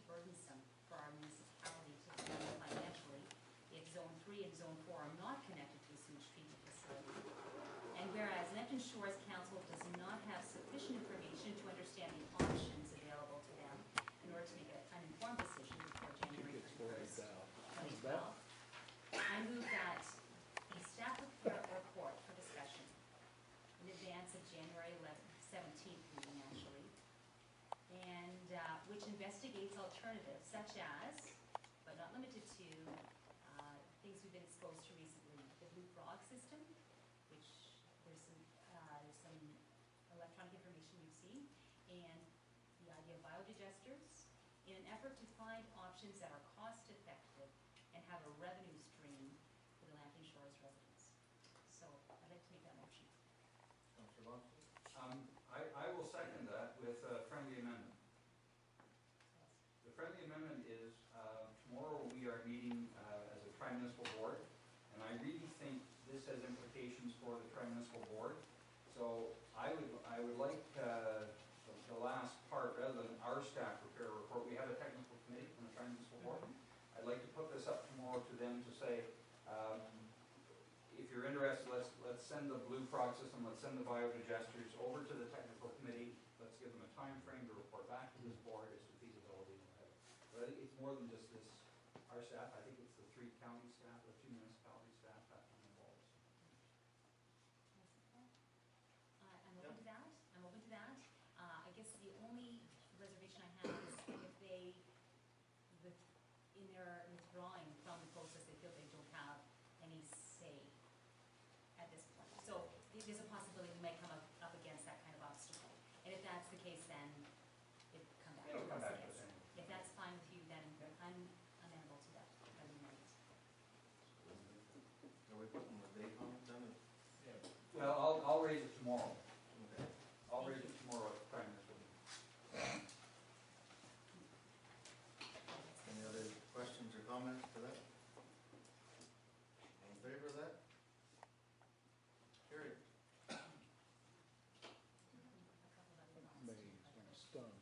burdensome for our municipality to handle financially if Zone 3 and Zone 4 are not connected to a sewage treatment facility. And whereas Lambton Shores Council does not have sufficient information to understand the options available to them in order to make an informed decision before January 31st, 2012, I move that the staff report for discussion in advance of January 17th meeting actually, and which investigates alternatives such as, but not limited to, things we've been exposed to recently, the Blue Frog system, which there's some electronic information we've seen, and the idea of biodigesters, in an effort to find options that are cost effective and have a revenue stream for the Lambton Shores residents. So I'd like to make that motion. Councillor Lambton? I will second that with a friendly amendment. The friendly amendment is tomorrow we are meeting as a tri-municipal board, and I really think this has implications for the tri-municipal board. So I would like the last part, rather than our staff prepare a report, we have a technical committee from the tri-municipal board. I'd like to put this up tomorrow to them to say, if you're interested, let's send the Blue Frog system, let's send the biodigesters over to the technical committee. Let's give them a time frame to report back to this board as to feasibility. But I think it's more than just this, our staff. I think it's the 3 county staff, the 2 municipality staff that I'm involved. I'm open to that. I'm open to that. I guess the only reservation I have is if they, in their withdrawing from the process, they feel they don't have any say at this point. So there's a possibility we might come up against that kind of obstacle. And if that's the case, then it'll come back to us. If that's fine with you, then I'm amenable to that. Are we putting the date on it then? Yeah. Well, I'll raise it tomorrow. Okay. I'll raise it tomorrow at the Prime Minister. Any other questions or comments to that? In favor of that? Carried. Amazed and stunned.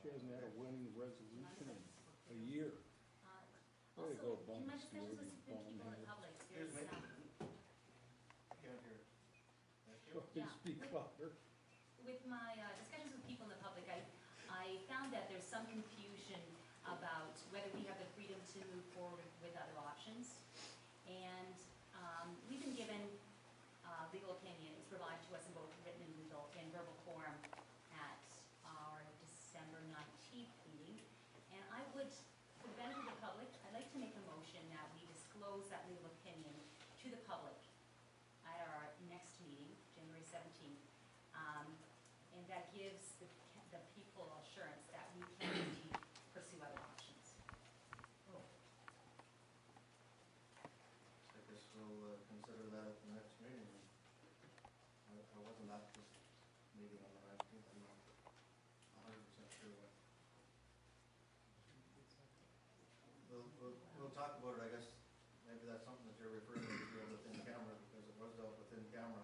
She hasn't had a winning resolution in a year. Way to go, Also, in my Bond discussions with Stewart, people in the Bond public, Excuse there's me. Can't hear. Thank you. Head. Speak louder. with my discussions with people in the public, I found that there's some confusion about whether we have the freedom to move forward with other options. And we've been given legal opinions provided to us in both written and verbal form at our December 19th meeting. And I would, for the benefit of the public, I'd like to make a motion that we disclose that legal opinion to the public at our next meeting, January 17th. And that gives the people assurance that we can indeed pursue other options. Oh. I guess we'll consider that at the next meeting. I wasn't at this meeting on the 19th. I'm not 100% sure what. We'll talk about it, I guess. Maybe that's something that you're referring to deal with in camera, because it was dealt with in camera.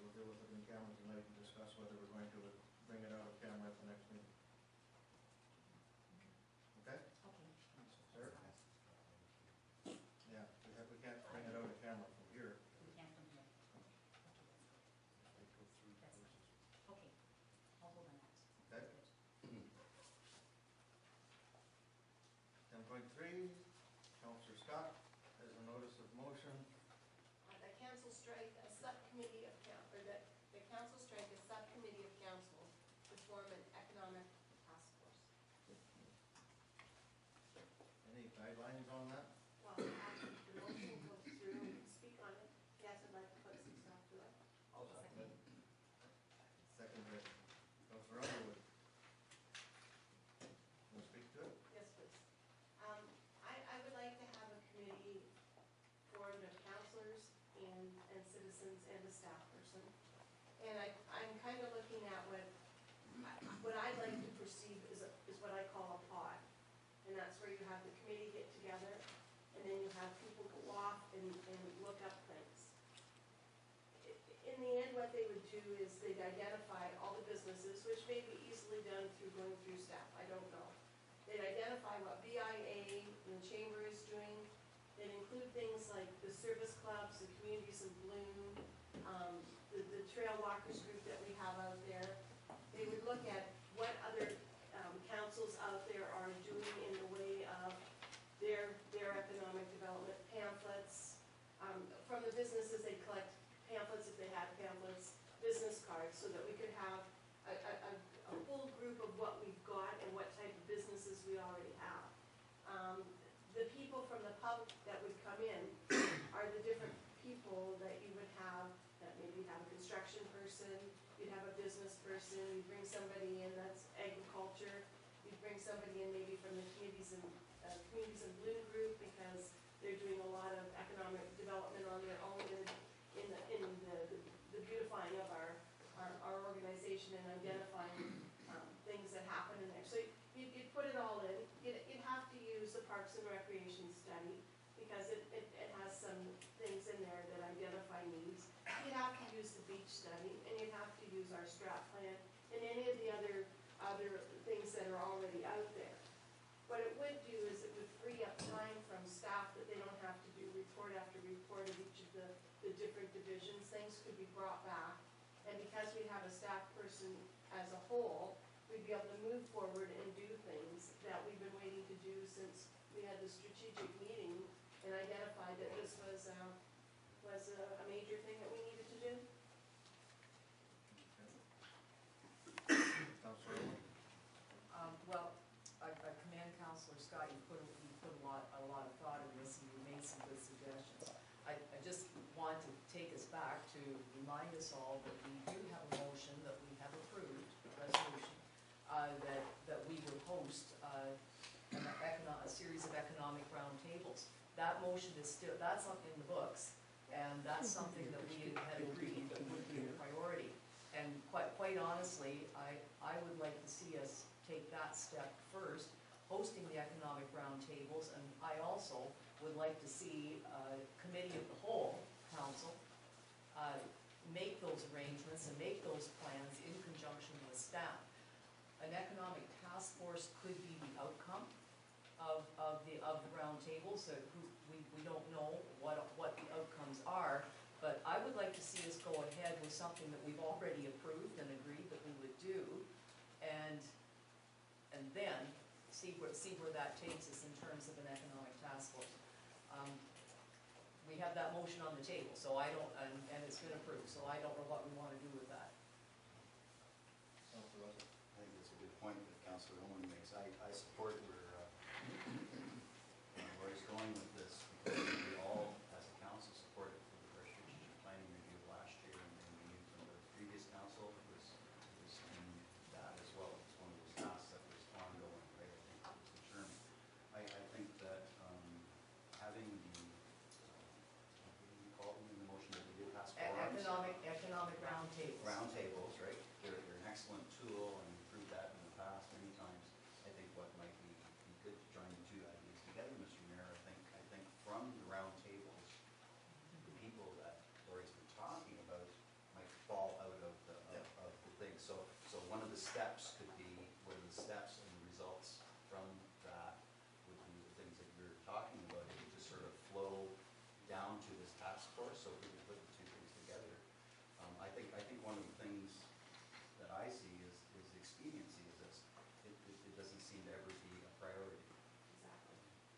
We'll deal with it in camera tonight and discuss whether we're going to bring it out of camera at the next meeting. Okay? Okay. Sir? Yeah, we can't bring it out of camera from here. We can't from here. That's fine. Okay. I'll hold on that. Okay. 10.3, Councillor Scott has a notice of motion. The council strike a subcommittee of the council strike a subcommittee of council to form an economic task force. Any guidelines on that? Well, after the motion goes through, we can speak on it. Yes, I'd like to put some stuff to it. I'll second it. Second by Councillor Underwood. Want to speak to it? Yes, please. I would like to have a committee formed of councillors and citizens and a staff person. And I'm kind of looking at what I'd like to perceive is what I call a pod. And that's where you have the committee get together, and then you have people go off and look up things. In the end, what they would do is they'd identify all the businesses, which may be easily done through going through staff, I don't know. They'd include things like the service clubs, the communities in bloom, the trail walkers group that we have out there. They would look at what other councils out there are doing in the way of their economic development pamphlets. From the businesses, they collect pamphlets if they had pamphlets, business cards, so that we could have a full group of what we've got and what type of businesses we already have. The people from the public that would come in are the different people that you would have, that maybe have a construction person, you'd have a business person, you'd bring somebody in that's agriculture, you'd bring somebody in maybe from the communities in bloom group, because they're doing a lot of economic development on their own in the beautifying of our organization and identifying things that happen in there. So you'd put it all in. You'd have to use the Parks and Recreation study, because it has some things in there that identify needs. You'd have to use the beach study, and you'd have to use our strat plan, and any of the other things that are already out there. What it would do is it would free up time from staff, that they don't have to do report after report of each of the different divisions. Things could be brought back, and because we have a staff person as a whole, we'd be able to move forward and do things that we've been waiting to do since we had the strategic meeting and identified that this was a major thing that we needed to do. Councillor Owen? Well, I commend Councillor Scott. You put a lot of thought in this, and you made some good suggestions. I just want to take us back to remind us all that we do have a motion that we have approved, a resolution, that we would host a series of economic roundtables. That motion is still, that's up in the books, and that's something that we had agreed that would be a priority. And quite honestly, I would like to see us take that step first, hosting the economic roundtables, and I also would like to see a committee of the whole council make those arrangements and make those plans in conjunction with staff. An economic task force could be the outcome of the roundtables. We don't know what the outcomes are, but I would like to see us go ahead with something that we've already approved and agreed that we would do, and then see where that takes us in terms of an economic task force. We have that motion on the table, so I don't, and it's been approved, so I don't know what we want to do with that. Councillor Russell? I think it's a good point that Councillor Owen makes. I support where he's going with this, because we all, as a council, supported our strategic planning review last year, and then we knew from the previous council it was in that as well. It was one of those tasks that was ongoing, right? I think that was the term. I think that having the what do you call them in the motion that we did pass forums? Economic roundtables. Roundtables, right? They're an excellent tool, and we've proved that in the past many times. I think what might be good to join the two ideas together, Mr. Mayor, I think from the roundtables, the people that Lori's been talking about might fall out of the thing. So one of the steps could be, what are the steps and the results from that would be the things that you're talking about. It would just sort of flow down to this task force, so we can put the two things together. I think one of the things that I see is the expediency of this. It doesn't seem to ever be a priority.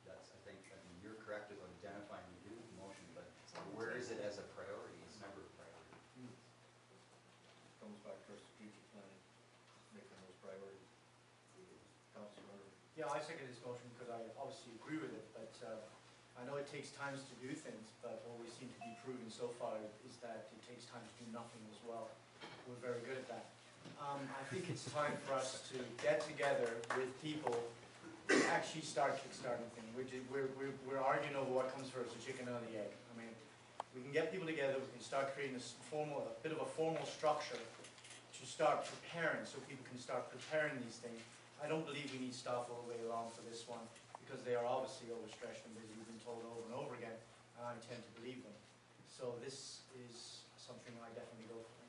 Exactly. I mean, you're correct about identifying the new motion, but where is it as a priority? It's never a priority. Comes back to our strategic planning, making those priorities. Councillor Murray? Yeah, I second this motion because I obviously agree with it, but I know it takes time to do things, but what we seem to be proving so far is that it takes time to do nothing as well. We're very good at that. I think it's time for us to get together with people to actually start kickstarting things. We're arguing over what comes first, the chicken or the egg. I mean, we can get people together, we can start creating a bit of a formal structure to start preparing, so people can start preparing these things. I don't believe we need staff all the way along for this one, because they are obviously overstretched and busy. We've been told over and over again, and I tend to believe them. So this is something I definitely go for.